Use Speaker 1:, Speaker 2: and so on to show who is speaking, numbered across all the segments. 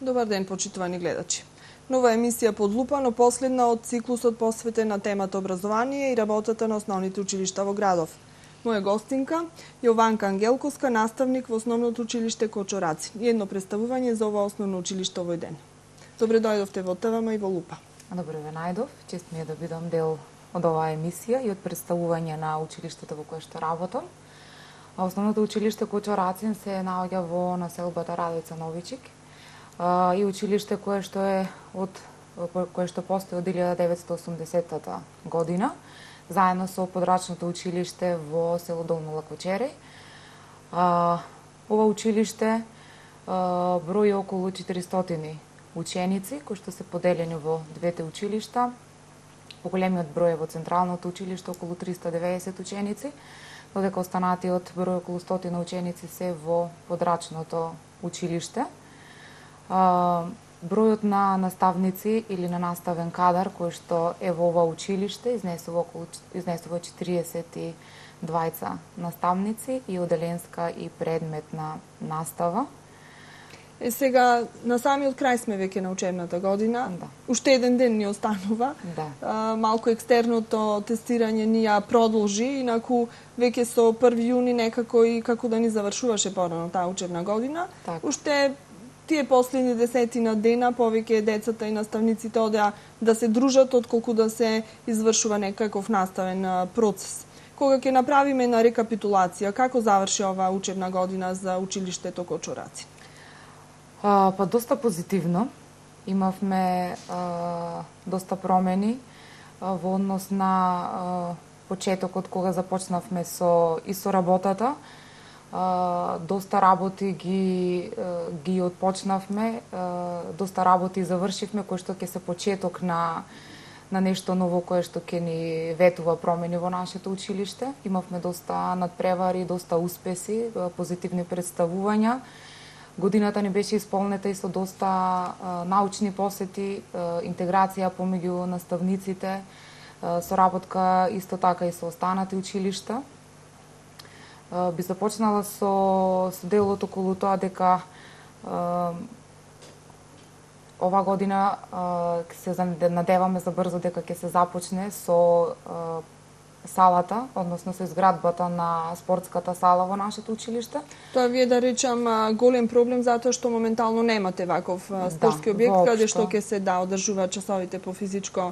Speaker 1: Добар ден, почитувани гледачи. Нова емисија под лупа, но последна од циклусот посветен на темата образование и работата на основните училишта во градов. Моја гостинка Јованка Ангелковска, наставник во Основното училиште Кочораци. И едно представување за ова основно училиште овој ден. Добре дојдовте во ТВМ и во Лупа.
Speaker 2: Добре ве најдов. Чест ми е да бидам дел од оваа емисија и од представување на училиштето во кое што работам. Основното училиште Кочорацин се наоѓа во населбата Радица Новичик и училиште кое што постои од 1980 година, заедно со подрачното училиште во село Долно Лакочереј. Ова училиште брои околу 400 ученици, кои што се поделени во двете училишта. Поголемиот број е во Централното училиште, околу 390 ученици, додека останатиот број околу 100 ученици се во подрачното училиште. Бројот на наставници или на наставен кадар кој што е во ова училиште изнесува 42 наставници и оделенска и предметна настава.
Speaker 1: Сега, на самиот крај сме веќе на учебната година.
Speaker 2: Да.
Speaker 1: Уште еден ден ни останува.
Speaker 2: Да.
Speaker 1: Малку екстерното тестирање ни ја продолжи, инаку веќе со 1 јуни некако и како да ни завршуваше порано таа учебна година.
Speaker 2: Так.
Speaker 1: Уште тие последни 10 дена повеќе децата и наставниците одеа да се дружат отколку да се извршува некаков наставен процес. Кога ќе направиме на рекапитулација, како заврши оваа учебна година за училиштето Кочораци?
Speaker 2: Па доста позитивно. Имавме доста промени во однос на почетокот кога започнавме со работата. Доста работи ги отпочнавме, доста работи завршивме, кои што ќе се почеток на нешто ново кое што ќе ни ветува промени во нашето училиште. Имавме доста надпревари, доста успеси, позитивни представувања. Годината ни беше исполнета и со доста научни посети, интеграција помеѓу наставниците, соработка исто така и со останати училишта. Би започнала со делот околу тоа дека ова година се надеваме за брзо дека ќе се започне со салата, односно со изградбата на спортската сала во нашето училиште.
Speaker 1: Тоа вие да речам голем проблем затоа што моментално немате ваков спортски објект каде што ќе се одржуваат часовите по физичко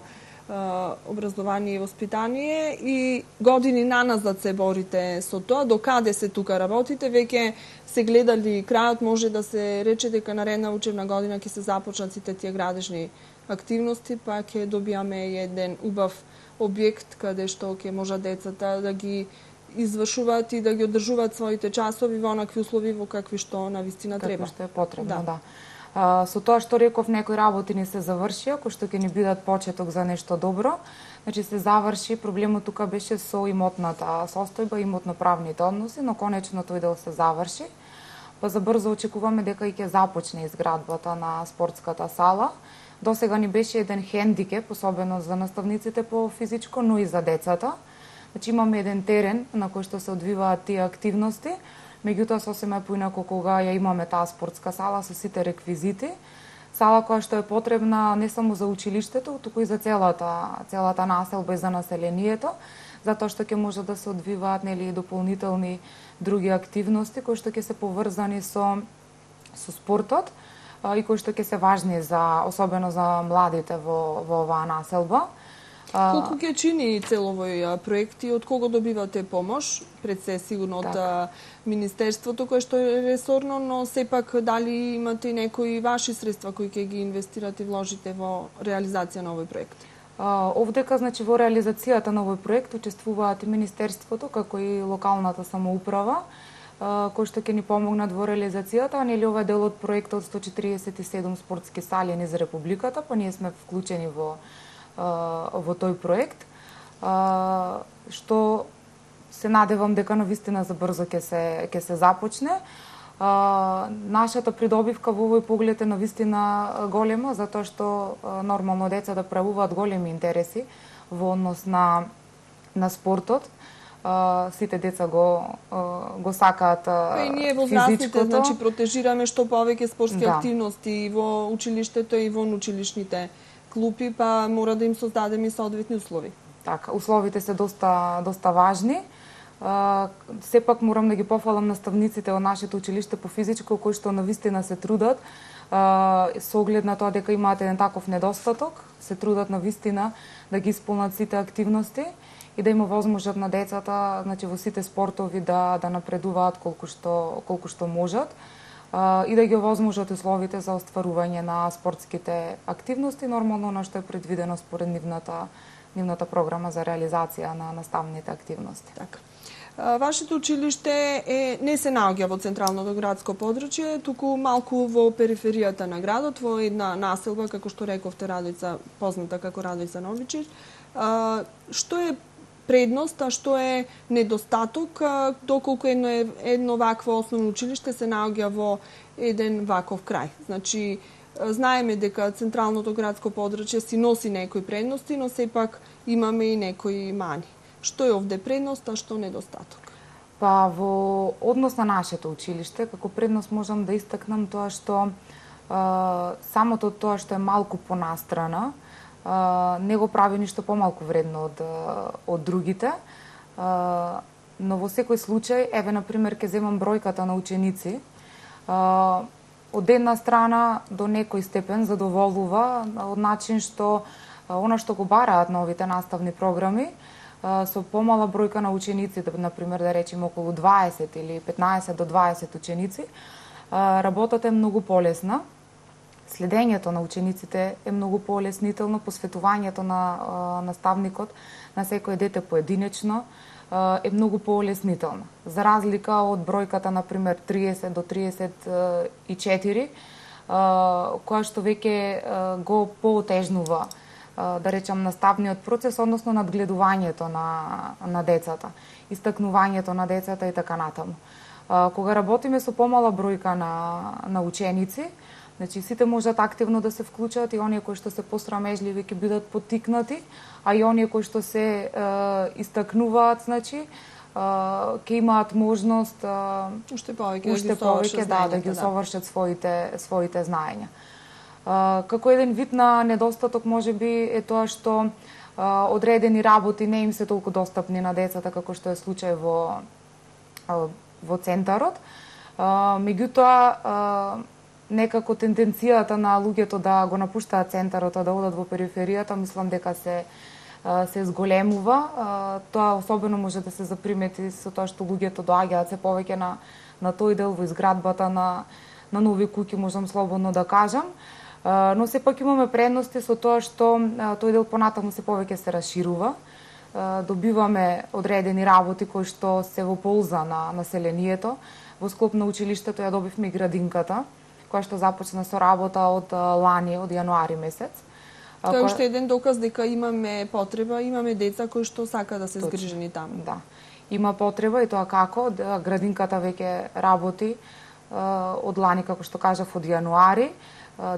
Speaker 1: образование и воспитание и години наназад се борите со тоа, докаде се тука работите, веќе се гледали крајот, може да се рече дека наредна учебна година ќе се започнат сите тие градежни активности, па ќе добиаме еден убав објект каде што ќе можат децата да ги извршуваат и да ги одржуваат своите часови во онакви услови во какви што навистина треба.
Speaker 2: Како што е потребно, да. Со тоа што реков, некои работи ни се завршија, кои што ќе ни бидат почеток за нешто добро. Значи се заврши, проблемот тука беше со имотната состојба, имотно-правните односи, но конечно тој дел се заврши. Па за брзо очекуваме дека и ќе започне изградбата на спортската сала. До сега ни беше еден хендикеп, особено за наставниците по физичко, но и за децата. Значи имаме еден терен на кој што се одвиваат тие активности, меѓутоа сосема е поинако кога ја имаме таа спортска сала со сите реквизити, сала која што е потребна не само за училиштето, туку и за целата населба и за населението, затоа што ќе може да се одвиваат дополнителни други активности кои што ќе се поврзани со спортот и кои што ќе се важни особено за младите во оваа населба.
Speaker 1: Колку ќе чини цел овој проект и од кого добивате помош? Пред се сигурно од Министерството кое што е ресорно, но сепак дали имате и некои ваши средства кои ќе ги инвестирате и вложите во реализација на овој проект?
Speaker 2: Овдека, значи, во реализацијата на овој проект учествуваат и Министерството, како и локалната самоуправа, кои што ќе ни помогнат во реализацијата, ова е дел од проектот 147 спортски сали низ Републиката, па ние сме вклучени во тој проект, што се надевам дека навистина за брзо ќе се започне. Нашата придобивка во овој поглед е навистина голема, затоа што нормално деца да правуваат големи интереси во однос на спортот. сите деца го сакаат
Speaker 1: И ние возрастните,
Speaker 2: физичкото.
Speaker 1: значи, протежираме што повеќе спортски активности и во училиштето и во училишните клупи, па мора да им создадеме и соодветни услови.
Speaker 2: Така, условите се доста важни. Сепак морам да ги пофалам наставниците од нашето училиште по физичко, кои што навистина се трудат, со оглед на тоа дека имаат еден таков недостаток, се трудат навистина да ги исполнат сите активности и да има возможност на децата, значи во сите спортови да напредуваат колку што можат и да ги овозможат условите за остварување на спортските активности, нормално на што е предвидено според нивната програма за реализација на наставните активности.
Speaker 1: Така. Вашето училиште не се наоѓа во централното градско подручје, туку малку во периферијата на градот, во една населба, како што рековте, Радојца, позната како Радојца Новичир. Што е предност, а што е недостаток, доколку едно вакво основно училиште се наоѓа во еден ваков крај? Значи, знаеме дека централното градско подручје си носи некои предности, но сепак имаме и некои мани. Што е овде предност, а што недостаток?
Speaker 2: Па во однос на нашето училиште, како предност можам да истакнам тоа што самото тоа што е малку понастрана, не го прави ништо помалку вредно од другите, но во секој случај, еве например ќе земам бројката на ученици, од една страна до некој степен задоволува од начин што она што го бараат новите наставни програми, со помала бројка на ученици, например да речеме околу 20 или 15 до 20 ученици, работата е многу полесна. Следењето на учениците е многу полеснително, посветувањето на наставникот на секој дете поединечно е многу полеснително. За разлика од бројката, например, 30 до 34, која што веќе го поотежнува, да речам, наставниот процес, односно надгледувањето на децата, истакнувањето на децата и така натаму. Кога работиме со помала бројка на ученици, значи сите можат активно да се вклучат, и оние кои што се посрамежливи ќе бидат поттикнати, а и оние кои што се истакнуваат, значи ќе имаат можност
Speaker 1: уште повеќе
Speaker 2: да ги усовршат своите знаења. Како еден вид на недостаток можеби е тоа што одредени работи не им се толку достапни на децата како што е случај во центарот. Меѓутоа некако тенденцијата на луѓето да го напуштаат центарот, да одат во периферијата, мислам дека се зголемува. Тоа особено може да се запримети со тоа што луѓето доаѓаат се повеќе на тој дел во изградбата на нови куќи, можам слободно да кажам. Но сепак имаме предности со тоа што тој дел понатаму се повеќе се расширува. Добиваме одредени работи кои што се во полза на населението. Во склоп на училиштето ја добивме и градинката, која што започна со работа од лани, од јануари месец.
Speaker 1: Тоа е уште еден доказ дека имаме потреба, имаме деца кои што сака да се згрижени таму.
Speaker 2: Да. Има потреба, и тоа како градинката веќе работи од лани, како што кажав, од јануари.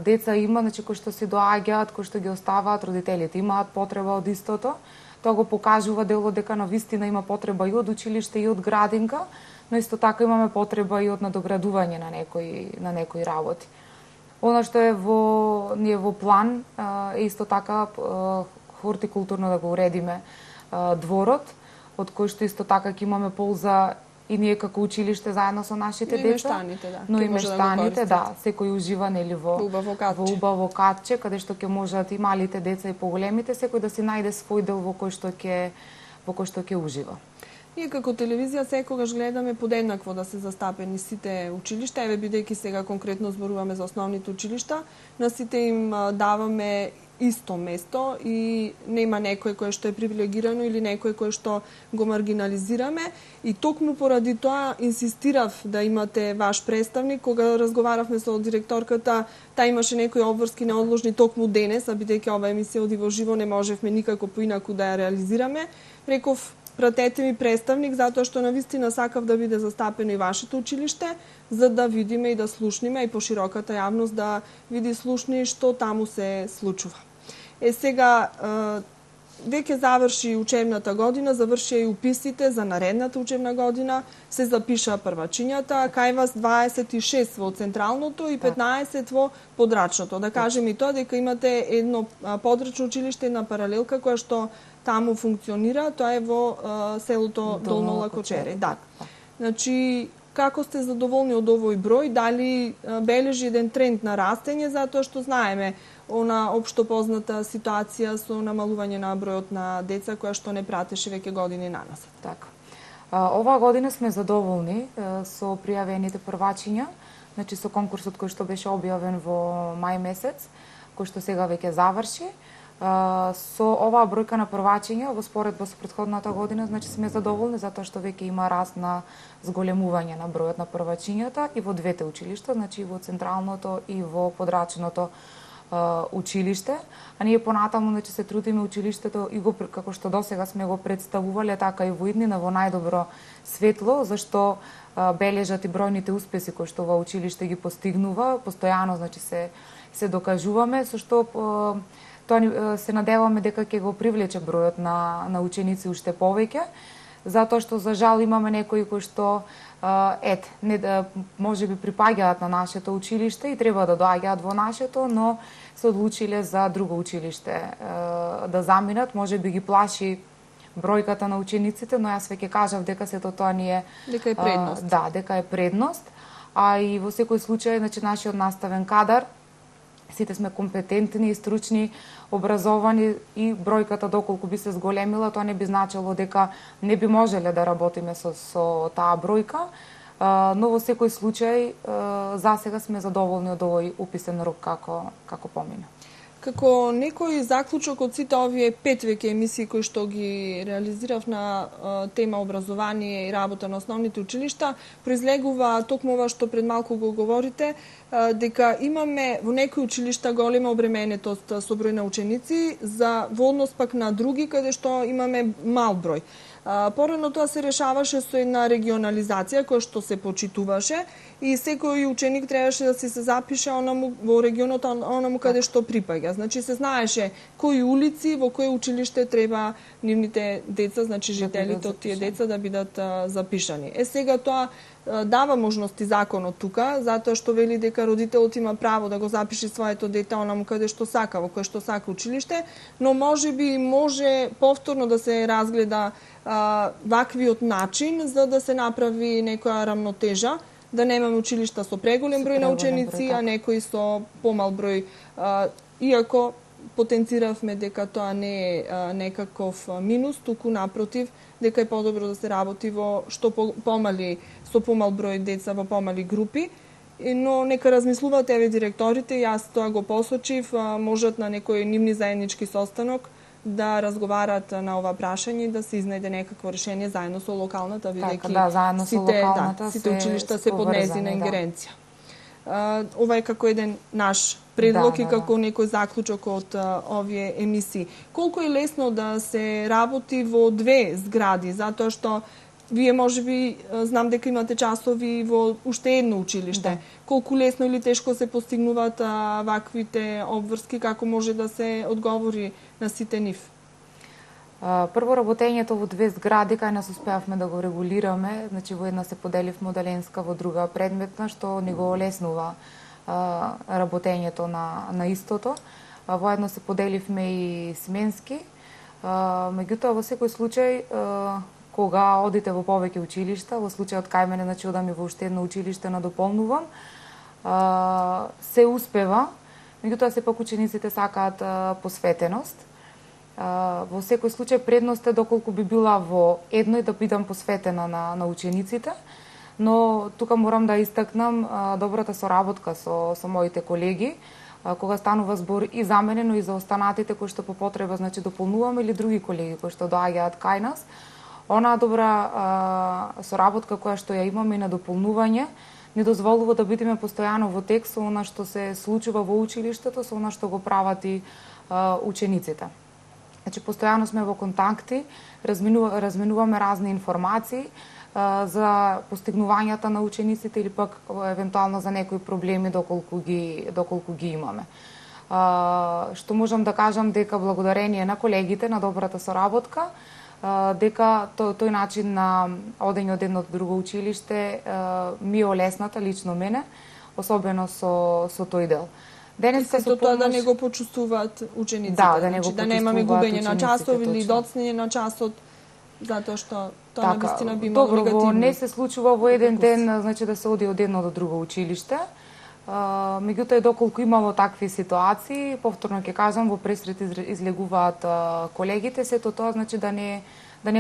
Speaker 2: Деца има, значи, кои што си доаѓаат, кои што ги оставаат, родителите имаат потреба од истото. Тоа го покажува делот дека навистина има потреба и од училиште и од градинка, но исто така имаме потреба и од надоградување на некои работи. Она што е ние во план е исто така хортикултурно да го уредиме дворот, од кој што исто така ќе имаме полза и ние како училиште заедно со нашите деца, но и мештаните, да, секој ужива нели во убаво катче, каде што ќе можат и малите деца и поголемите секој да си најде свој дел во кој што ќе ужива.
Speaker 1: Ние како телевизија секогаш гледаме подеднакво да се застапени сите училишта, еве бидејќи сега конкретно зборуваме за основните училишта, на сите им даваме исто место и нема некој кој што е привилегирано или некој кој што го маргинализираме, и токму поради тоа инсистирав да имате ваш представник. Кога разговаравме со директорката, таа имаше некои обврски неодложни токму денес, а бидејќи ова емисија оди во живо не можевме никако поинаку да ја реализираме. Реков, пратете ми представник, затоа што навистина сакав да биде застапено и вашето училиште, за да видиме и да слушниме, и пошироката јавност да види слушни што таму се случува. Сега, веќе заврши учебната година, завршија и уписите за наредната учебна година, се запиша првачињата, кај вас 26 во централното и 15 во подрачното. Да кажем и тоа дека имате едно подрачно училиште, една паралелка која што таму функционира, тоа е во селото Долно Лакочере. Да. Значи, како сте задоволни од овој број? Дали бележи еден тренд на растење, затоа што знаеме она општо позната ситуација со намалување на бројот на деца која што не пратеше веќе години наназад?
Speaker 2: Така. Оваа година сме задоволни со пријавените првачиња, значи со конкурсот кој што беше објавен во мај месец, кој што сега веќе заврши. Со оваа бројка на првачиња во споредба со претходната година, значи сме задоволни затоа што веќе има раст на зголемување на бројот на првачињата и во двете училишта, значи и во централното и во подрачното училиште, а ние понатаму значи се трудиме училиштето и го како што досега сме го представувале така и во иднина во најдобро светло, зашто бележат и бројните успеси кои што во училиште ги постигнува, постојано значи се докажуваме, со што тоа се надеваме дека ќе го привлече бројот на ученици уште повеќе, затоа што за жал имаме некои кои што може би припаѓаат на нашето училиште и треба да доаѓаат во нашето, но се одлучиле за друго училиште да заминат, може би ги плаши бројката на учениците, но јас веќе кажав дека сето тоа ни е
Speaker 1: дека е предност.
Speaker 2: Да, дека е предност, а и во секој случај значи нашиот наставен кадар сите сме компетентни и стручни, образовани и бројката доколку би се зголемила, тоа не би значило дека не би можеле да работиме со таа бројка, но во секој случај засега сме задоволни од овој уписен рок како помина.
Speaker 1: Како некој заклучок од сите овие 5 веќе емисии кои што ги реализирав на тема образование и работа на основните училишта, произлегува токму ова што пред малку го говорите, дека имаме во некои училишта голема обременетост со број на ученици, во однос пак на други каде што имаме мал број. Порано тоа се решаваше со една регионализација која што се почитуваше и секој ученик требаше да се запише во регионот онаму каде што припаѓа. Значи се знаеше кои улици, во кој училиште треба нивните деца, значи жителите од тие деца да бидат запишани. Сега тоа дава можности законот тука, затоа што вели дека родителот има право да го запише своето дете онаму каде што сака, во кој што сака училиште, но може повторно да се разгледа ваквиот начин за да се направи некоја рамнотежа, да немаме училишта со преголем број на ученици, а некои со помал број, иако потенциравме дека тоа не е некаков минус, туку напротив, дека е подобро да се работи во што со помал број деца во помали групи, но нека размислуваат еве директорите, јас тоа го посочив, можат на некој нивни заеднички состанок да разговарат на ова прашање и да се изнајде некакво решение заедно со локалната, бидејќи сите училишта се под нејзина ингеренција. Ова е како еден наш предлог и како некој заклучок од овие емисии. Колку е лесно да се работи во две згради, затоа што вие можеби знам дека имате часови во уште едно училиште. Колку лесно или тешко се постигнуваат ваквите обврски, како може да се одговори на сите нив?
Speaker 2: Прво, работењето во две згради, кај нас успеавме да го регулираме, значи во една се поделив моделенска, во друга предметна, што ни го олеснува работењето на истото. Во едно се поделивме и сменски, меѓутоа во секој случај, кога одите во повеќе училишта, во случајот кај мене, значи одам и во уште едно училиште на дополнувам, се успева, меѓутоа сепак учениците сакаат посветеност. Во секој случај предност е доколку би била во едно и да бидам посветена на учениците, но тука морам да истакнам добрата соработка со моите колеги, кога станува збор и за мене, но и за останатите кои што по потреба значи дополнуваме или други колеги кои што доаѓаат кај нас. Онаа добра соработка која што ја имаме и на дополнување ни дозволува да бидеме постојано во тек со она што се случува во училиштето, со она што го прават и учениците. Значи, постојано сме во контакти, разменуваме разни информации за постигнувањата на учениците или пак евентуално за некои проблеми доколку ги имаме. Што можам да кажам дека благодарение на колегите, на добрата соработка, дека тој начин на одење од едно до друго училиште ми е олесната лично мене, особено со тој дел.
Speaker 1: Денеска со тоа да не го почувствуваат учениците, да немаме губење на часови или доцнење на часот, затоа што тоа навистина би имало негативно.
Speaker 2: Добро, не се случува во еден ден, значи да се оди од едно до друго училиште. Меѓутоа, доколку имало такви ситуации, повторно ќе кажам, во пресрет излегуваат колегите, сето тоа значи да не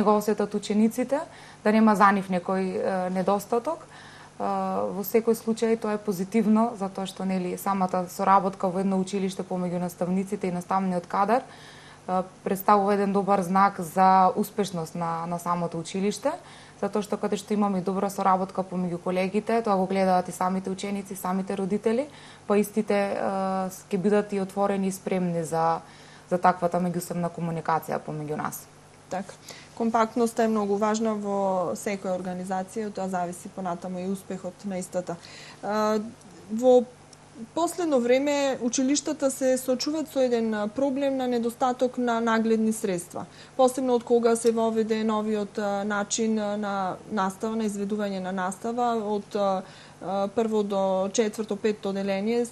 Speaker 2: го осетат учениците, да нема за нив некој недостаток. Во секој случај тоа е позитивно, затоа што нели самата соработка во едно училиште помеѓу наставниците и наставниот кадар представува еден добар знак за успешност на самото училиште, затоа што каде што имаме добра соработка помеѓу колегите, тоа го гледаат и самите ученици, самите родители, па истите ќе бидат и отворени и спремни за таквата меѓусебна комуникација помеѓу нас.
Speaker 1: Така. Компактноста е многу важна во секоја организација, од тоа зависи понатаму и успехот на истата. Во последно време училиштата се соочуваат со еден проблем на недостаток на нагледни средства. Посебно од кога се воведе новиот начин на настава, на изведување на настава од прво до четврто, петто оделение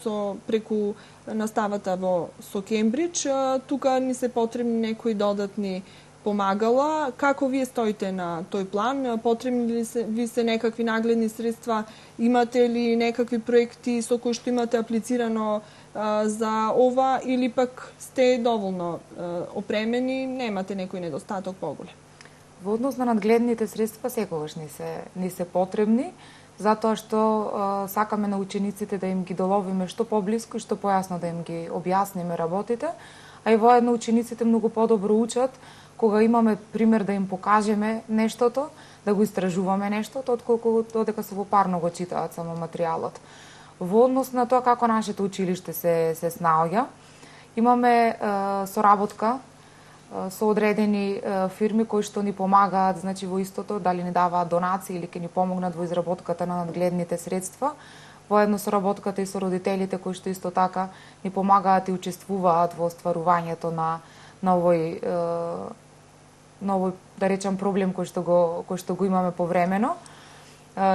Speaker 1: преку наставата со Кембридж. Тука ни се потребни некои додатни помагала. Како вие стоите на тој план? Потребни ли ви се некакви нагледни средства? Имате ли некакви проекти со кои што имате аплицирано за ова или пак сте доволно опремени, немате некој недостаток поголем?
Speaker 2: Во однос на надгледните средства секогаш ни се потребни, затоа што сакаме на учениците да им ги доловиме што поблиску и што појасно да им ги објасниме работите, а и воедно учениците многу подобро учат кога имаме пример да им покажеме нештото, да го истражуваме нештото, отколку додека се во парно го читаат само материјалот. Во однос на тоа како нашето училиште се снаоѓа, имаме соработка со одредени фирми кои што ни помагаат, значи во истото, дали ни даваат донации или ќе ни помогнат во изработката на надгледните средства. Воедно соработката и со родителите кои што исто така ни помагаат и учествуваат во остварувањето на овој да речам проблем кој што го имаме повремено.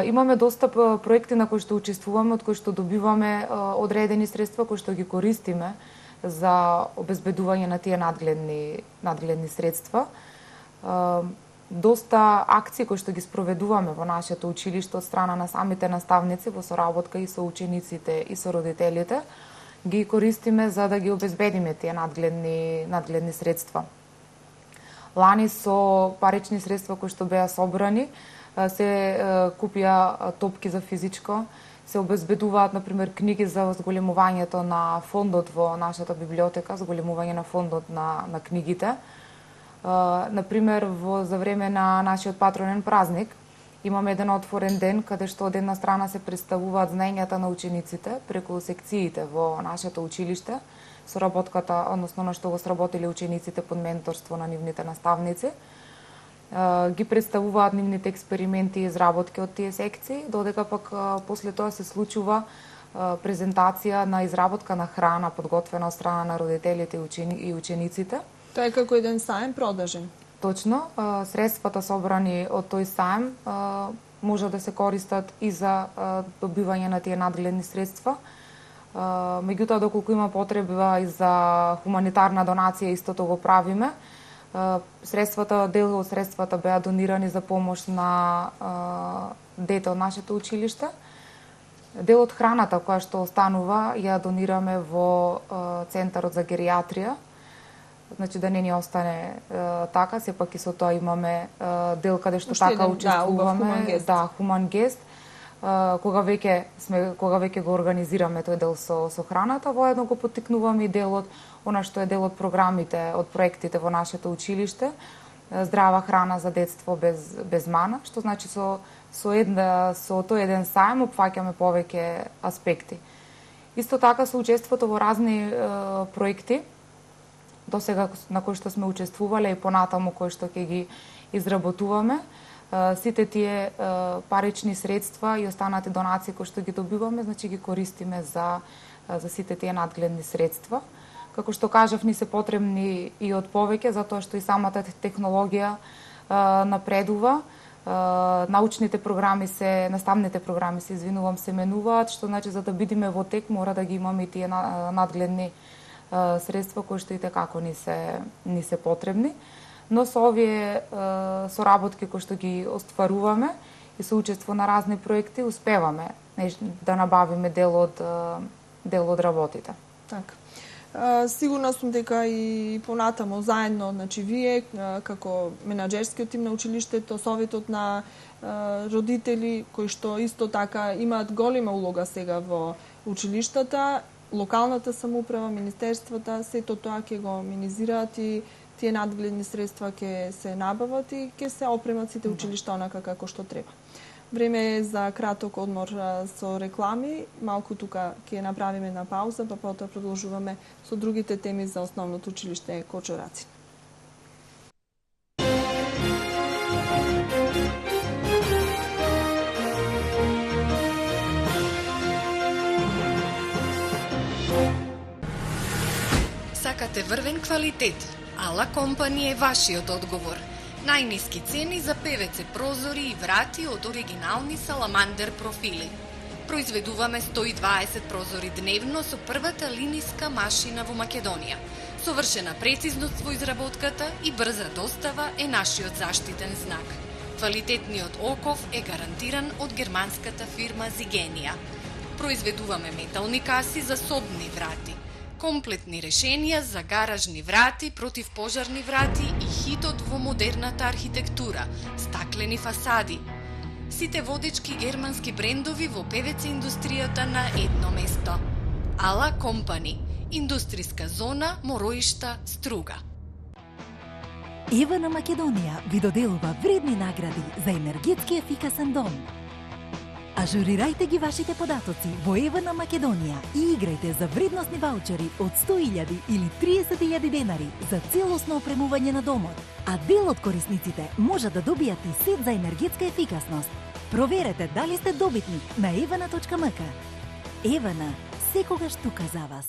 Speaker 2: Имаме доста проекти на кои што учествуваме, од кои што добиваме одредени средства кои што ги користиме за обезбедување на тие надгледни средства. Доста акции кои што ги спроведуваме во нашето училиште од страна на самите наставници во соработка и со учениците и со родителите, ги користиме за да ги обезбедиме тие надгледни средства. Лани со парични средства кои што беа собрани, се купија топки за физичко, се обезбедуваат, например, книги за зголемувањето на фондот во нашата библиотека, зголемување на фондот на книгите. Например, за време на нашиот патронен празник, имаме еден отворен ден, каде што од една страна се представуваат знаењата на учениците преку секциите во нашето училиште, соработката, односно на што го сработиле учениците под менторство на нивните наставници. Ги представуваат нивните експерименти и изработки од тие секции, додека пак после тоа се случува презентација на изработка на храна подготвена од страна на родителите и учениците.
Speaker 1: Тоа е како еден саем продажен.
Speaker 2: Точно, средствата собрани од тој саем може да се користат и за добивање на тие надгледни средства. Меѓутоа, доколку има потреба и за хуманитарна донација, истото го правиме. Дел од средствата беа донирани за помош на дете од нашето училиште. Дел од храната која што останува ја донираме во Центарот за гериатрија. Значи да не ни остане така, сепак и со тоа имаме дел каде што така учествуваме, хуман гест. Кога веќе го организираме тој дел со храната, воедно го поттикнуваме и делот, она што е дел од програмите, од проектите во нашето училиште, здрава храна за детство без мана, што значи со тој еден саем опфаќаме повеќе аспекти. Исто така со учеството во разни проекти, до сега на кои што сме учествувале и понатаму кои што ќе ги изработуваме, сите тие парични средства и останати донации кои што ги добиваме, значи ги користиме за за сите тие надгледни средства. Како што кажав, ни се потребни и од повеќе, затоа што и самата технологија напредува. Научните програми наставните програми се менуваат, што значи за да бидеме во тек мора да ги имаме и тие надгледни средства кои што и текако ни се потребни. Но со овие соработки кои што ги остваруваме и со учество на разни проекти успеваме да набавиме дел од работите.
Speaker 1: Така. Сигурна сум дека и понатамо заедно, значи вие како менаџерскиот тим на училиштето, советот на родители кои што исто така имаат голема улога сега во училиштата, локалната самоуправа, министерствата, сето тоа ќе го минизираат и тие надгледни средства ќе се набават и ќе се опремат сите училишта онака како што треба. Време е за краток одмор со реклами. Малку тука ќе направиме на пауза, па потоа продолжуваме со другите теми за основното училиште Кочо Рацин.
Speaker 3: Сакате врвен квалитет? Ала Компани е вашиот одговор. Најниски цени за ПВЦ прозори и врати од оригинални Саламандер профили. Произведуваме 120 прозори дневно со првата линиска машина во Македонија. Совршена прецизност во изработката и брза достава е нашиот заштитен знак. Квалитетниот оков е гарантиран од германската фирма Зигенија. Произведуваме метални каси за собни врати, комплетни решенија за гаражни врати, противпожарни врати и хитот во модерната архитектура, стаклени фасади. Сите водечки германски брендови во ПВЦ индустријата на едно место. Ала Компани, индустријска зона Мороишта, Струга.
Speaker 4: Евана Македонија ви доделува вредни награди за енергетски ефикасен дом. Ажурирајте ги вашите податоци во Евана Македонија и играјте за вредносни ваучери од 100.000 или 30.000 денари за целосно опремување на домот. А дел од корисниците може да добијат и сет за енергетска ефикасност. Проверете дали сте добитник на evana.mk. Евана, секогаш тука за вас.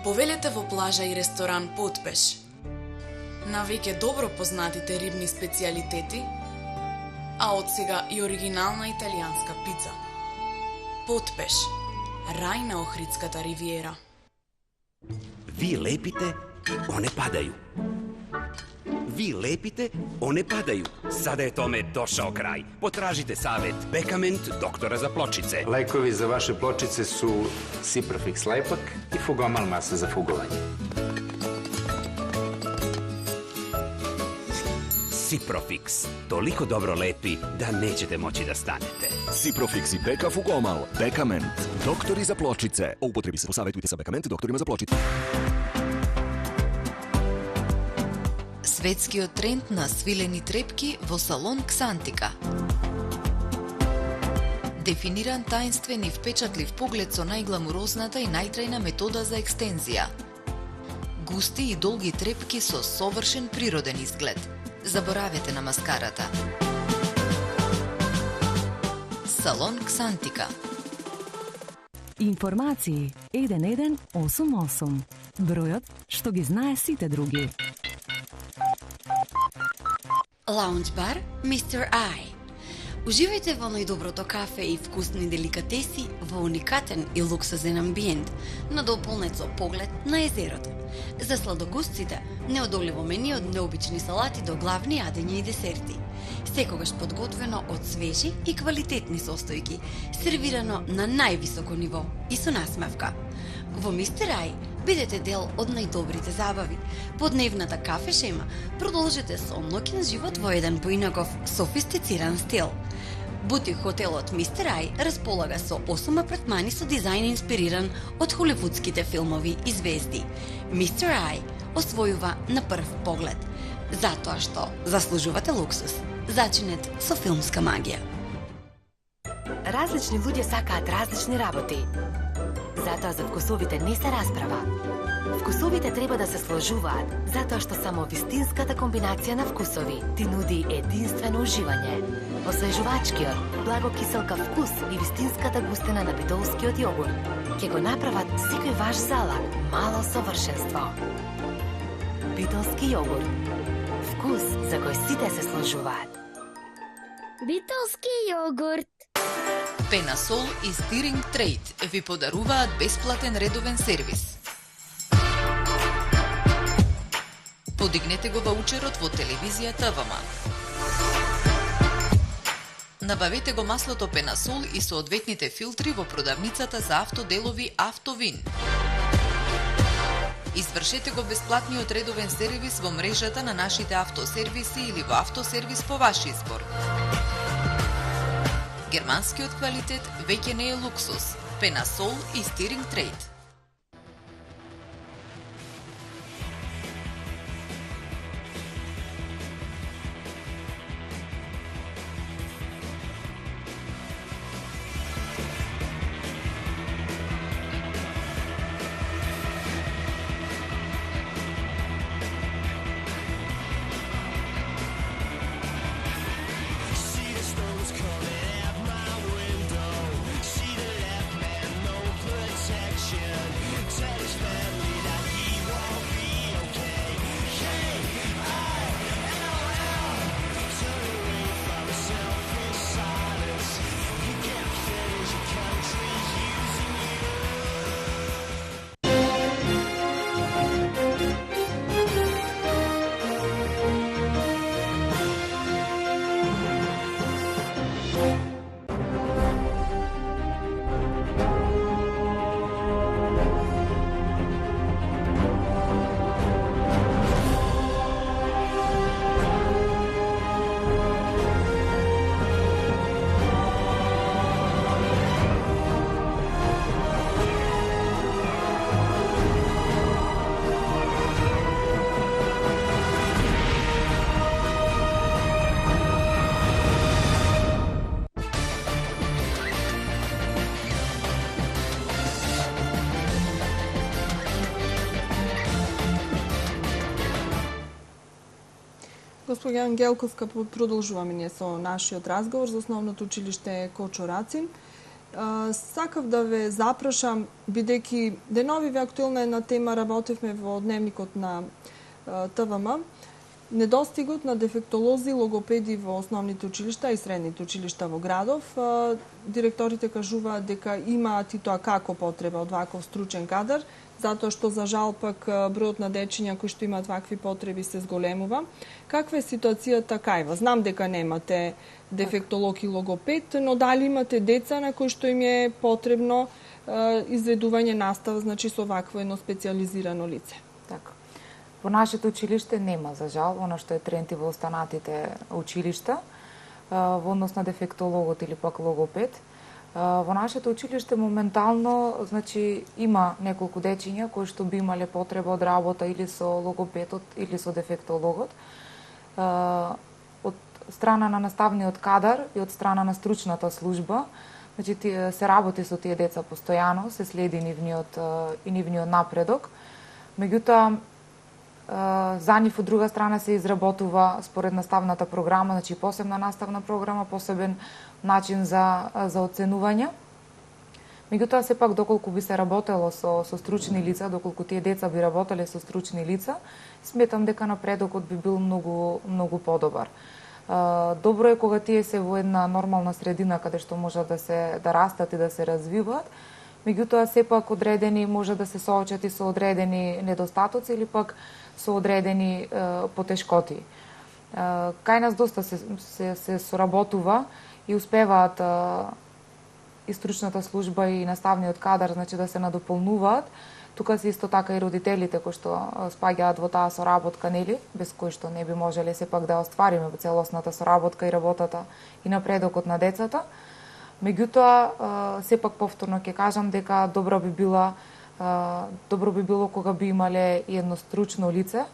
Speaker 5: Повелете во плажа и ресторан Потпеш. На веќе добро познатите рибни специјалитети, а од сега и оригинална италијанска пица. Потпеш, рај на Охридската ривиера.
Speaker 6: Ви лепите, оне падају. Ви лепите, оне падају. Сада е томе дошао крај. Потражите савет Бекамент, доктора за плочице.
Speaker 7: Лекови за ваше плочице су Сипрофикс лепак и Фугомал маса за фугување.
Speaker 6: Сипрофикс. Толико добро лепи да неćete моći да станете.
Speaker 8: Сипрофикс и Бека Фугомал. Бекамент. Доктори за плочице. О употреби се посаветујте sa Бекамент докторима за плочице.
Speaker 9: Светскиот тренд на свилени трепки во салон Ксантика. Дефиниран таинствен и впечатлив поглед со најгламурозната и најтрајна метода за екстензија. Густи и долги трепки со совршен природен изглед. Заборавете на маскарата. Салон Ксантика.
Speaker 4: Информации 1188. Бројот што ги знае сите други.
Speaker 10: Лаунж бар Mr. I. Уживајте во најдоброто кафе и вкусни деликатеси во уникатен и луксозен амбиент, надополнет со поглед на езерото. За сладогустците, неодоливо мени од необични салати до главни јадења и десерти. Секогаш подготвено од свежи и квалитетни состојки, сервирано на највисоко ниво и со насмевка. Во Mr. I бидете дел од најдобрите забави. По дневната кафе шема продолжете со ноќен живот во еден поинаков софистициран стил. Бутик хотелот Mr. I располага со 8 апартмани со дизајн инспириран од холивудските филмови и звезди. Mr. I освојува на прв поглед, затоа што заслужувате луксус. Зачинет со филмска магија.
Speaker 11: Различни луѓе сакаат различни работи. Затоа за вкусовите не се расправа. Вкусовите треба да се сложуваат, затоа што само вистинската комбинација на вкусови ти нуди единствено уживање. Освежувачкиот, благокиселка вкус и вистинската густина на битолскиот јогурт ќе го направат секој ваш залак мало совршенство. Битолски јогурт. Вкус за кој сите се сложуваат.
Speaker 12: Битолски јогурт.
Speaker 9: Пенасол и Стиринг Трейд ви подаруваат бесплатен редовен сервис. Подигнете го ваучерот во телевизија ТВМ. Набавете го маслото Пенасол и соодветните филтри во продавницата за автоделови Автовин. Извршете го бесплатниот редовен сервис во мрежата на нашите автосервиси или во автосервис по ваш избор. Германскиот квалитет веќе не е луксус. Пенасол и Стиринг Трейд.
Speaker 1: Господја Ангелковска, продолжуваме ние со нашиот разговор за основното училиште Кочо Рацин. Сакав да ве запрашам, бидејќи деновиве актуелна една тема, работевме во дневникот на ТВМ, недостигот на дефектолози и логопеди во основните училишта и средните училишта во градов. Директорите кажуваат дека имаат и тоа како потреба од ваков стручен кадар, затоа што за жал пак бројот на дечиња кои што имаат вакви потреби се зголемува. Каква е ситуацијата кај вас? Знам дека немате дефектолог и логопед, но дали имате деца на кои што им е потребно изведување настава, значи со вакво едно специјализирано лице?
Speaker 2: Така. Во нашето училиште нема, за жал, она што е тренд и во останатите училишта, во однос на дефектологот или пак логопед. Во нашето училиште моментално, значи, има неколку дечиња кои што би имале потреба од работа или со логопедот или со дефектологот. Од страна на наставниот кадар и од страна на стручната служба, значи се работи со тие деца постојано, се следи нивниот напредок. Меѓутоа, за нив од друга страна се изработува според наставната програма, значи посебна наставна програма, посебен начин за оценување. Меѓутоа, сепак, доколку би се работело со стручни лица, доколку тие деца би работеле со стручни лица, сметам дека напредокот би бил многу подобар. Добро е кога тие се во една нормална средина каде што можат да растат и да се развиваат, меѓутоа сепак одредени може да се соочат и со одредени недостатоци или пак со одредени потешкоти. Кај нас доста се соработува и успеваат и стручната служба и наставниот кадар, значи да се надополнуваат. Тука се исто така и родителите кои што спаѓаат во таа соработка, нели, без кои што не би можеле сепак да оствариме целосната соработка и работата и напредокот на децата. Меѓутоа, сепак повторно ќе кажам дека добро би била Добро би било кога би имале едно стручно лице,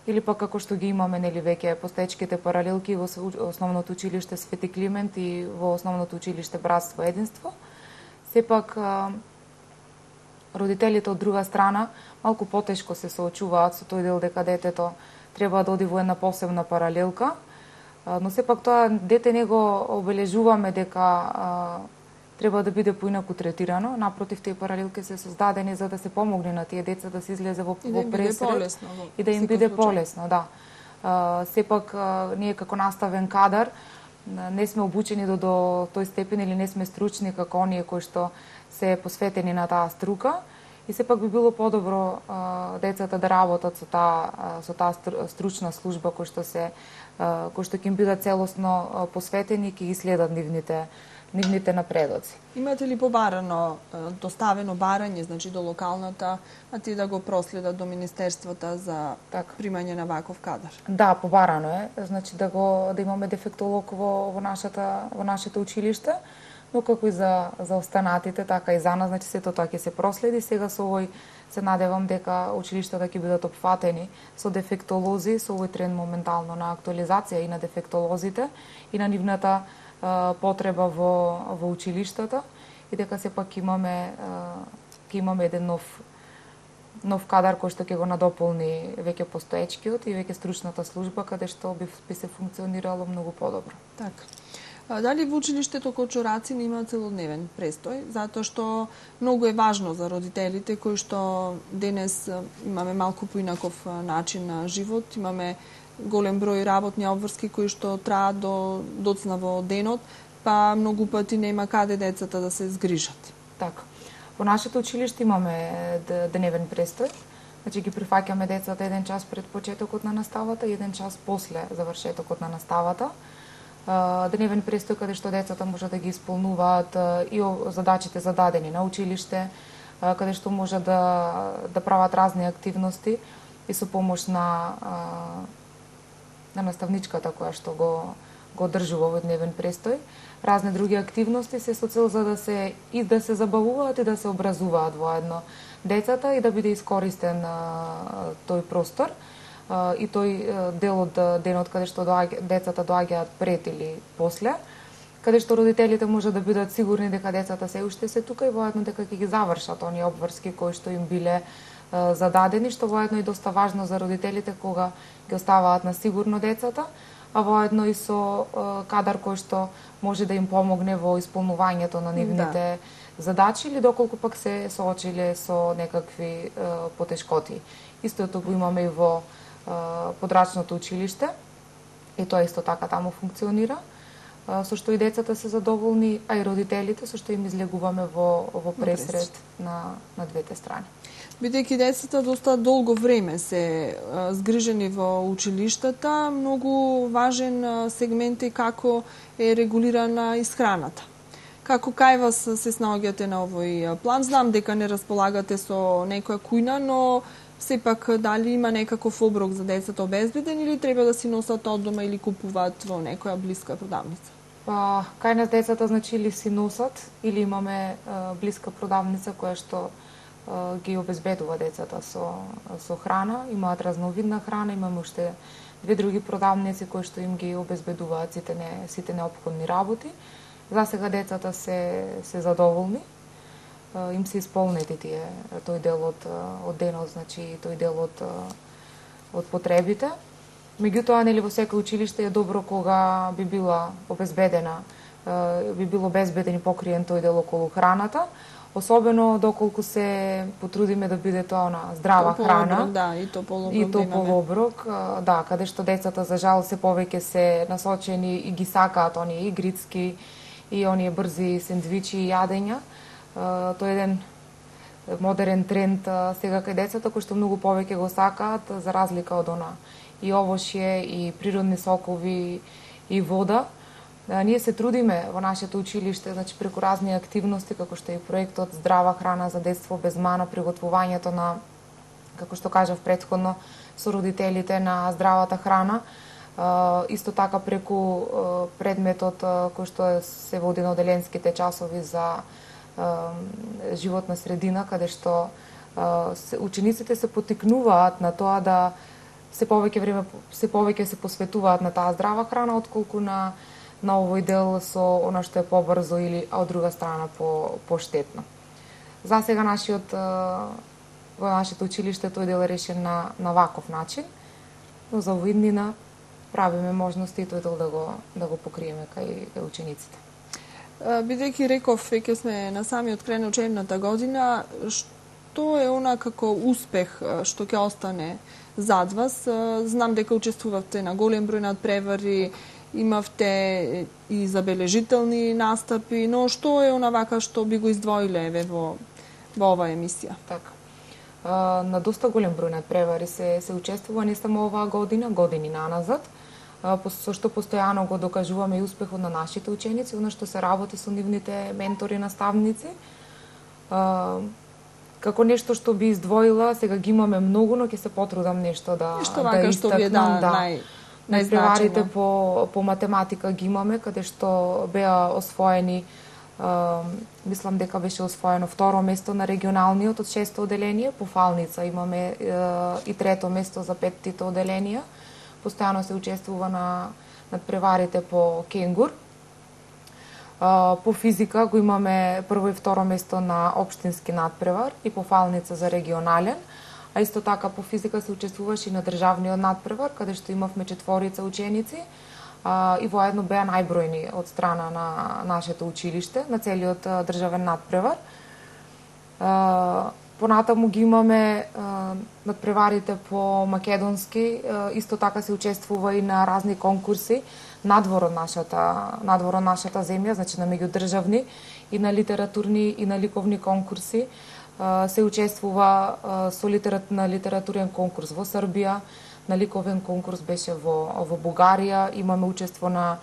Speaker 2: или пак како што ги имаме нели веќе постоечките паралелки во основното училиште Свети Климент и во основното училиште Братство Единство. Сепак родителите од друга страна малку потешко се соочуваат со тој дел дека детето треба да оди во една посебна паралелка, но сепак тоа дете не го обележуваме дека треба да биде поинаку третирано. Напротив, тие паралелки се создадени за да се помогне на тие деца да се излезе во пресред и да им биде полесно, да. Сепак ние како наставен кадар не сме обучени до тој степен или не сме стручни како оние кои што се посветени на таа струка. И сепак би било подобро децата да работат со таа стручна служба кој што ќе им бидат целосно посветени и ќе ги следат нивните напредоци.
Speaker 1: Имате ли доставено барање, значи до локалната, а ти да го проследат до министерствата за примање на ваков кадар?
Speaker 2: Да, побарано е, значи да имаме дефектолог во нашето училиште, но како и за останатите, така и за нас, значи сето тоа ќе се проследи. Сега со овој се надевам дека училиштата ќе бидат опфатени со дефектолози, со овој тренд моментално на актуализација и на дефектолозите и на нивната потреба во училиштата и дека сепак ќе имаме еден нов кадар кој што ќе го надополни веќе постоечкиот и веќе стручната служба каде што би се функционирало многу подобро.
Speaker 1: Така. Дали во училиштето Кочураци има целодневен престој, затоа што многу е важно за родителите кои што денес имаме малку поинаков начин на живот, имаме голем број работни обврски кои што траат до доцна во денот, па многу пати нема каде децата да се згрижат.
Speaker 2: Така. Во нашето училиште имаме деневен престој, значи ги прифаќаме децата 1 час пред почетокот на наставата и 1 час после завршетокот на наставата. Деневен престој каде што децата може да ги исполнуваат и задачите зададени на училиште, каде што може да прават разни активности и со помош на наставничката која што го одржува овој дневен престој. Разни други активности се со цел за да се забавуваат и да се образуваат воедно децата и да биде искористен тој простор и тој дел од денот каде што децата доаѓаат пред или после, каде што родителите може да бидат сигурни дека децата се уште се тука и воедно дека ќе ги завршат оние обврски кои што им биле зададени, што воедно и доста важно за родителите кога ги оставаат на сигурно децата, а воедно и со кадар кој што може да им помогне во исполнувањето на нивните задачи или доколку пак се соочиле со некакви потешкоти. Истото го имаме и во подрачното училиште и тоа исто така таму функционира, со што и децата се задоволни, а и родителите, со што им излегуваме во пресред на двете страни.
Speaker 1: Бидејќи децата доста долго време се згрижени во училиштата, многу важен сегмент е како е регулирана исхраната. Како кај вас се снаоѓате на овој план? Знам дека не располагате со некоја кујна, но сепак дали има некаков оброк за децата обезбеден или треба да си носат од дома или купуваат во некоја блиска продавница?
Speaker 2: Кај нас децата значи или си носат или имаме блиска продавница која што ги обезбедува децата со храна, имаат разновидна храна, имаме уште 2 други продавници кои што им ги обезбедуваат сите неопходни работи. За сега децата се задоволни, им се исполнети тој дел од денот, значи тој дел од потребите. Меѓутоа, нели во секој училиште е добро кога би било безбеден и покриен тој дел околу храната, особено доколку се потрудиме да биде тоа здрава храна.
Speaker 1: Да, и то
Speaker 2: полуоброк, да, каде што децата за жал се повеќе се насочени и ги сакаат оние игрицки и оние брзи сендвичи и јадења. Тоа е еден модерен тренд сега кај децата кои што многу повеќе го сакаат за разлика од она и овошје и природни сокови и вода. Ние се трудиме во нашето училиште, значи преку разни активности како што е проектот Здрава храна за детство без мана, приготвувањето на, како што кажав претходно, со родителите на здравата храна, исто така преку предметот кој што се води на оделенските часови за животна средина, каде што учениците се потикнуваат на тоа да се повеќе се посветуваат на таа здрава храна отколку на овој дел со она што е побрзо или од друга страна поштетно. За сега во нашето училиште тој дел е решен на ваков начин, но за овиднина правиме можности тој дел да го покриеме кај учениците.
Speaker 1: Бидејќи реков, веќе сме на самиот крај на учебната година, што е она како успех што ќе остане зад вас? Знам дека учествувавте на голем број надпревари, имавте и забележителни настапи, но што е она вака што би го издвоиле еве во оваа емисија?
Speaker 2: Така. На доста голем број надпревари се учествува не само оваа година, години наназад, со што постојано го докажуваме и успехот на нашите ученици, она што се работи со нивните ментори, наставници. Како нешто што би издвоила, сега ги имаме многу, но ќе се потрудам нешто да
Speaker 1: вака што ви е
Speaker 2: најпреварите по математика ги имаме, каде што беа освоени, мислам дека беше освоено второ место на регионалниот од 6-то оделение, по фалница имаме и трето место за 5-тите оделенија. Постојано се учествува на надпреварите по кенгур. По физика го имаме прво и второ место на општински надпревар и по фалница за регионален, а исто така по физика се учествуваше и на државниот надпревар, каде што имавме 4 ученици и воедно беа најбројни од страна на нашето училиште, на целиот државен надпревар. Понатаму ги имаме надпреварите по македонски, исто така се учествува и на разни конкурси надвор од нашата земја, значи на меѓудржавни и на литературни и на ликовни конкурси. Се учествува на литературен конкурс во Србија, на ликовен конкурс беше во Бугарија, имаме учество на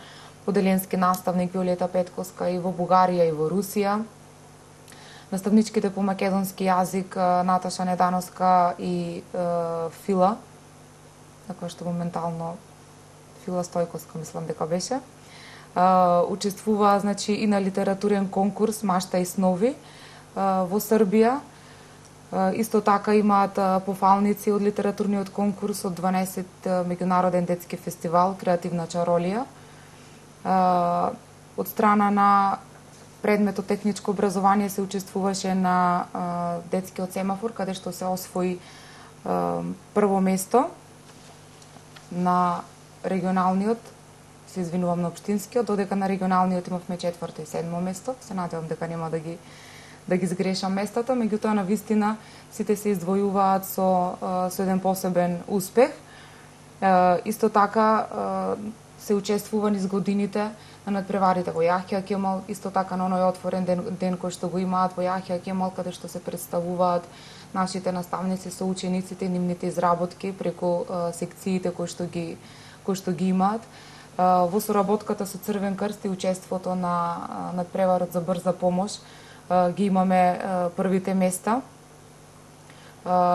Speaker 2: поделенски наставник Виолета Петковска и во Бугарија и во Русија. Наставничките по македонски јазик Наташа Недановска и Фила, на која што моментално Фила Стојковска, мислам дека беше, учествува, значи, и на литературен конкурс Машта и снови во Србија. Исто така имаат пофалници од литературниот конкурс од 12 меѓународен детски фестивал Креативна чаролија. Од страна на предметот техничко образование се учествуваше на детскиот семафор, каде што се освои прво место на регионалниот, се извинувам, на општинскиот, додека на регионалниот имавме 4-то и 7-мо место. Се надевам дека нема да ги сгрешам местата, меѓутоа на вистина сите се издвојуваат со еден посебен успех. Исто така се учествува низ годините на надпреварите во Јахја Кемал, исто така на оној отворен ден кој што го имаат во Јахја Кемал, каде што се представуваат нашите наставници со учениците и нивните изработки преку секциите кои што ги имаат. Во соработката со Црвен крст и учеството на надпреварот за брза помош ги имаме првите места.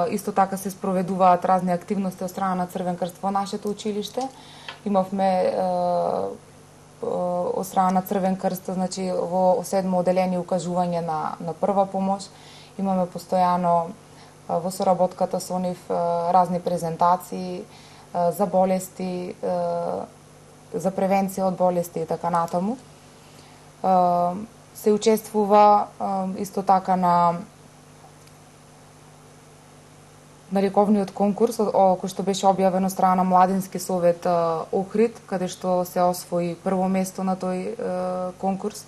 Speaker 2: Исто така се спроведуваат разни активности од страна на Црвен крст во нашето училиште. Имавме од страна на Црвен крст, значи во 7-мо оделение укажување на прва помош. Имаме постојано во соработката со нив разни презентации за болести, за превенција од болести и така натаму. Се учествува исто така на ликовниот конкурс кој што беше објавен од страна на Младински совет Охрид, каде што се освои прво место на тој конкурс.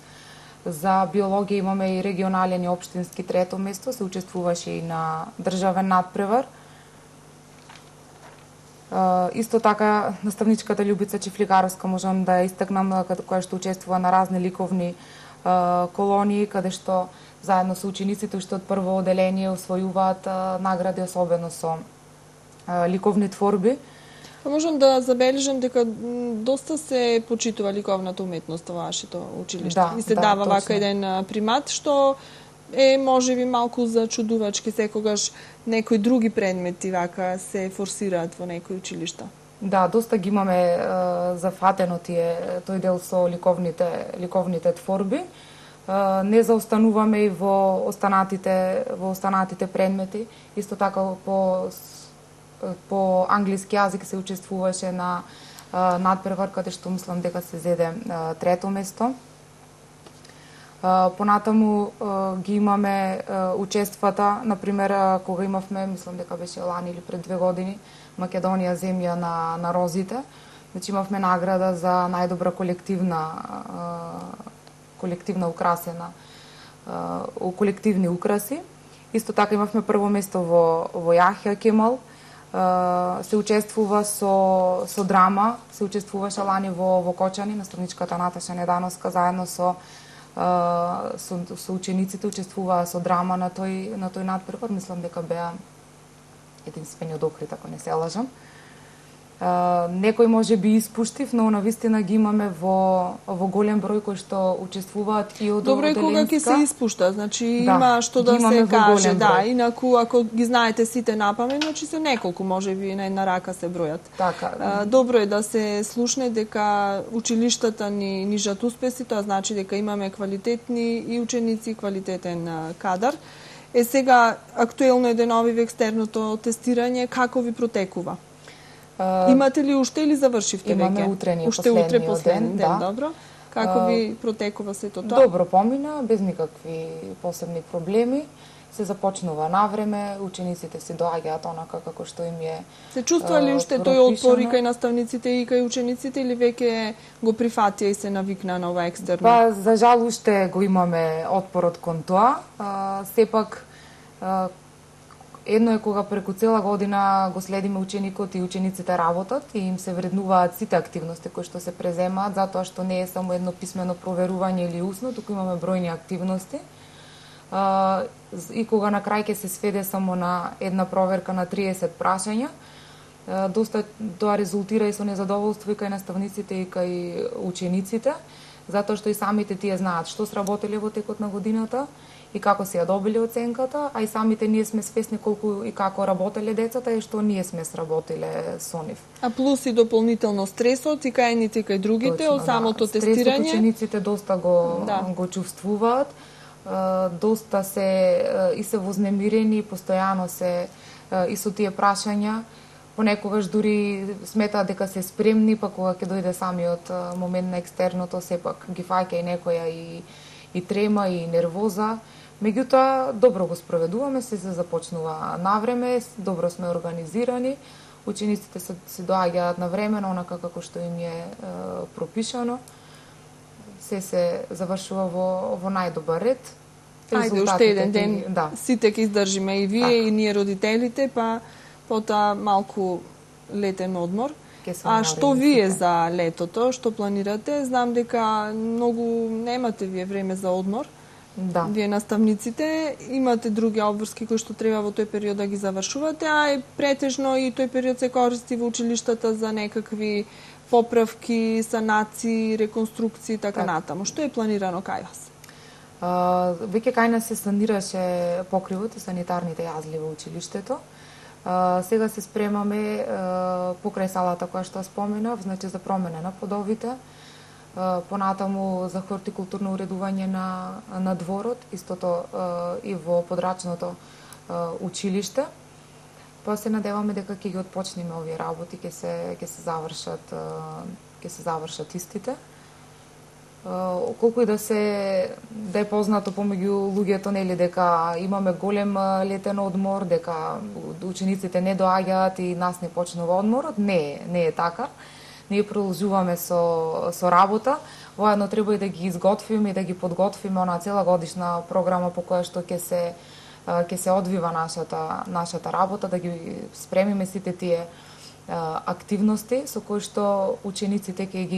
Speaker 2: За биологија имаме и регионален и општински трето место, се учествуваше и на државен надпревар. Исто така наставничката Љубица Чифлигаровска можам да ја истакнам, која што учествува на разни ликовни колонии, каде што заедно со учениците уште од прво оделение освојуваат награди, особено со ликовни творби.
Speaker 1: Можам да забележам дека доста се почитува ликовната уметност во вашето училиште. И се дава вака еден примат, што е можеби малку зачудувачки, секогаш некои други предмети вака се форсираат во некои училишта.
Speaker 2: Да, доста ги имаме зафатено тој дел со ликовните творби. не заостануваме и во останатите предмети. Исто така по англиски јазик се учествуваше на надпревар, каде што мислам дека се зеде трето место. Понатаму ги имаме учествата, например, кога имавме, мислам дека беше лани или пред 2 години, Македонија земја на розите. Значи имавме награда за најдобра колективна украсена, колективни украси. Исто така имавме прво место во Јахја Кемал. Се учествува со драма, се учествуваше лани во Кочани, наставничката Наташа Недановска заедно со учениците учествуваа со драма на тој надпревар. Мислам дека беа единствени од Охрид, ако не се лажам. Некој може би испуштив, но навистина ги имаме во голем број кои што учествуваат и од
Speaker 1: Добро е кога ќе се испушта, значи има што да се каже, инаку ако ги знаете сите напамет, значи се неколку, може би на една рака се бројат.
Speaker 2: Така.
Speaker 1: Добро е да се слушне дека училиштата ни нижат успеси, тоа значи дека имаме квалитетни и ученици, квалитетен кадар. Сега актуелно е деновиве екстерното тестирање, како ви протекува? Имате ли уште или завршивте веќе?
Speaker 2: Имаме утрениот
Speaker 1: последен ден, добро. Како ви протекува сето тоа?
Speaker 2: Добро помина, без никакви посебни проблеми. Се започнува навреме, учениците се доаѓаат онака како што им е.
Speaker 1: Се чувствува ли уште тој отпор и кај наставниците и кај учениците или веќе го прифатија и се навикна на ова екстерно?
Speaker 2: Па, за жал уште го имаме отпорот кон тоа. Сепак едно е кога преку цела година го следиме ученикот и учениците работат и им се вреднуваат сите активности кои што се преземаат, затоа што не е само едно писмено проверување или усно, туку имаме бројни активности. И кога на крај ќе се сведе само на една проверка на 30 прашања, доста тоа резултира и со незадоволство и кај наставниците и кај учениците, затоа што и самите тие знаат што сработеле во текот на годината и како се ја добили оценката, а и самите ние сме свесни колку и како работеле децата и што ние сме сработиле со нив.
Speaker 1: А плюс и дополнително стресот и кај едните и кај другите од самото тестирање.
Speaker 2: Стресот учениците доста го чувствуваат, доста се вознемирени, постојано се и со тие прашања. Понекогаш дури сметаат дека се спремни, па кога ќе дојде самиот момент на екстерното, сепак ги фаќа и некоја и трема и нервоза. Меѓутоа, добро го спроведуваме, се започнува навреме, добро сме организирани, учениците се доаѓаат на време, онака како што им е пропишано. Се завршува во најдобар ред.
Speaker 1: Ајде, уште еден ден, сите ќе издржиме и вие и ние родителите, па потоа малку летен одмор. А што вие за летото, што планирате? Знам дека многу немате вие време за одмор.
Speaker 2: Да.
Speaker 1: Вие наставниците имате други обврски кои што треба во тој период да ги завршувате, а и претежно и тој период се користи во училиштата за некакви поправки, санации, реконструкции и така натаму. Што е планирано кај вас?
Speaker 2: Веќе кај нас се санираше покривот и санитарните јазли во училиштето. Сега се спремаме покрај салата која што споменав, значи за промена на подовите, понатаму за хортикултурно уредување на дворот, истото и во подрачното училиште. Па се надеваме дека ќе ги отпочнеме овие работи, ќе се завршат истите. Колку и да е познато помеѓу луѓето, нели, дека имаме голем летен одмор, дека учениците не доаѓаат и нас не почнува одморот, не е така. Ние продолжуваме со работа. Воедно треба и да ги изготвиме и да ги подготвиме она цела годишна програма по која што ќе се одвива нашата работа, да ги спремиме сите тие активности со кои што учениците ќе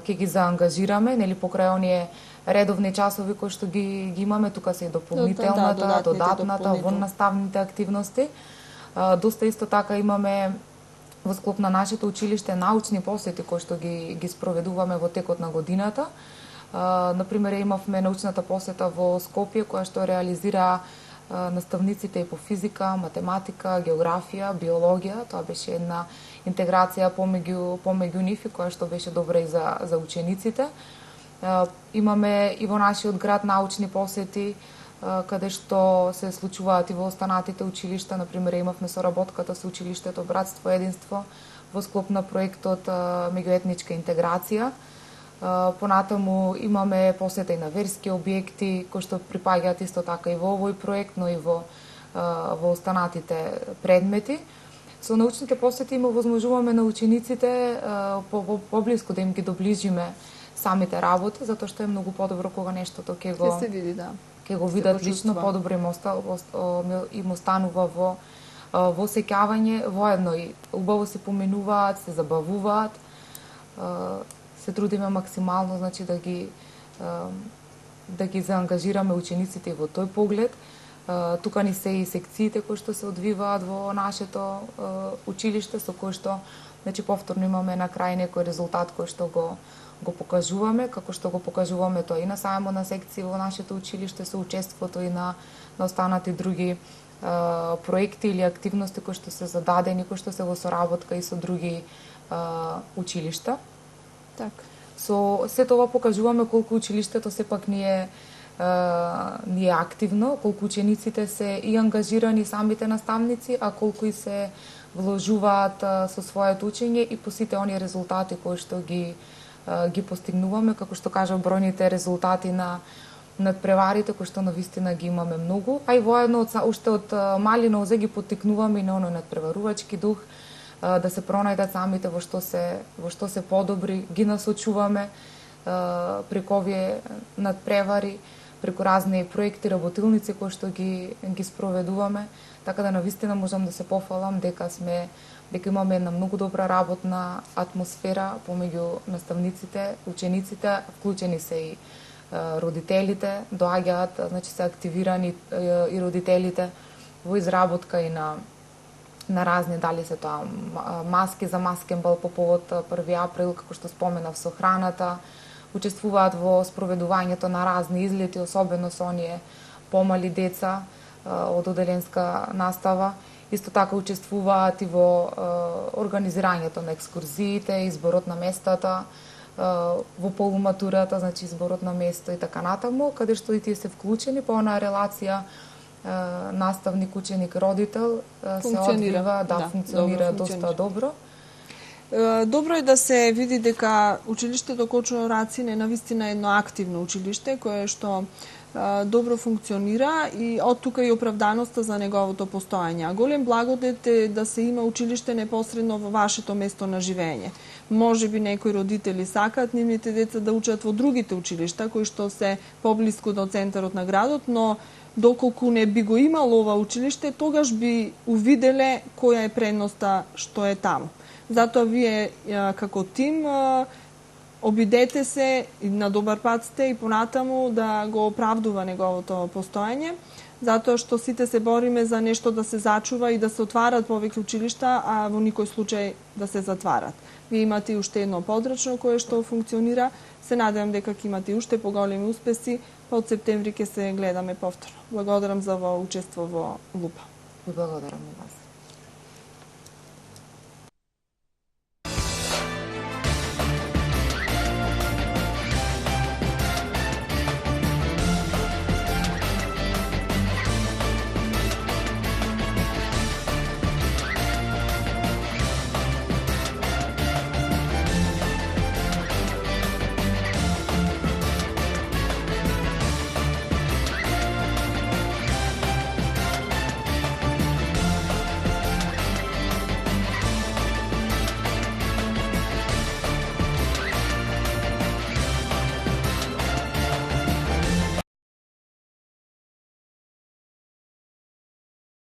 Speaker 2: ги заангажираме, нели, покрај оние редовни часови кои што ги имаме, тука се и дополнителната, додатната, воннаставните активности. Доста исто така имаме во склоп на нашето училиште научни посети кои што ги спроведуваме во текот на годината. Например, имавме научната посета во Скопје која што реализира наставниците и по физика, математика, географија, биологија. Тоа беше една интеграција помеѓу нив и која што беше добра и за учениците. Имаме и во нашиот град научни посети, каде што се случуваат и во останатите училишта. Например, имавме соработката со училиштето Братство Единство во склоп на проектот меѓуетничка интеграција. Понатаму имаме посета и на верски објекти, кои што припаѓаат исто така и во овој проект, но и во останатите предмети. Со научните посети им овозможуваме на учениците поблиску да им ги доближиме самите работи, затоа што е многу подобро кога нештото ќе
Speaker 1: се види, да.
Speaker 2: Ќе го видат лично, подобро им останува во сеќавање, воедно и убаво се поменуваат, се забавуваат. Се трудиме максимално, значи да ги заангажираме учениците во тој поглед. Тука ни се и секциите кои што се одвиваат во нашето училиште, со кои што значи повторно имаме на крај некој резултат кој што го покажуваме, како што го покажуваме тоа и на само на секции во нашето училиште со учеството и на останати други проекти или активности кои што се зададени, кои што се во соработка и со други училишта.
Speaker 1: Така.
Speaker 2: Со сето ова покажуваме колку училиштето сепак ни е активно, колку учениците се и ангажирани самите наставници, а колку и се вложуваат со своето учење и по сите оние резултати кои што ги постигнуваме, како што кажа бројните резултати на надпреварите кои што навистина ги имаме многу, а и воедно уште од мали нозе ги поттикнуваме и на оној надпреварувачки дух, да се пронајдат самите во што се подобри, ги насочуваме преку овие надпревари, преку разни проекти, работилници кои што ги спроведуваме, така да навистина можам да се пофалам дека имаме една многу добра работна атмосфера помеѓу наставниците, учениците, вклучени се и родителите, доаѓаат, значи се активирани и родителите во изработка и на разни, дали се тоа маски за маскенбал по повод 1 април, како што споменав, со храната, учествуваат во спроведувањето на разни излети, особено со оние помали деца од оделенска настава. Исто така учествуваат и во организирањето на екскурзиите, изборот на местата, во полуматурата, значи изборот на место и така натаму, каде што и тие се вклучени по онаа релација наставник, ученик, родител се одвива, функционира доста добро.
Speaker 1: Добро е да се види дека училиштето Кочо Рацин е навистина едно активно училиште кое што добро функционира и од тука и оправданоста за неговото постоење. Голем благодет е да се има училиште непосредно во вашето место на живење. Можеби некои родители сакаат нивните деца да учат во другите училишта кои што се поблиску до центарот на градот, но доколку не би го имало ова училиште, тогаш би увиделе која е предноста што е таму. Затоа вие како тим обидете се и на добар пат сте и понатаму да го оправдува неговото постоење, затоа што сите се бориме за нешто да се зачува и да се отварат повеќе училишта, а во никој случај да се затварат. Вие имате уште едно подрачно кое што функционира. Се надевам дека ќе имате уште поголеми успеси, па од септември ќе се гледаме повторно. Благодарам за во учество во Лупа.
Speaker 2: И благодарам и вас.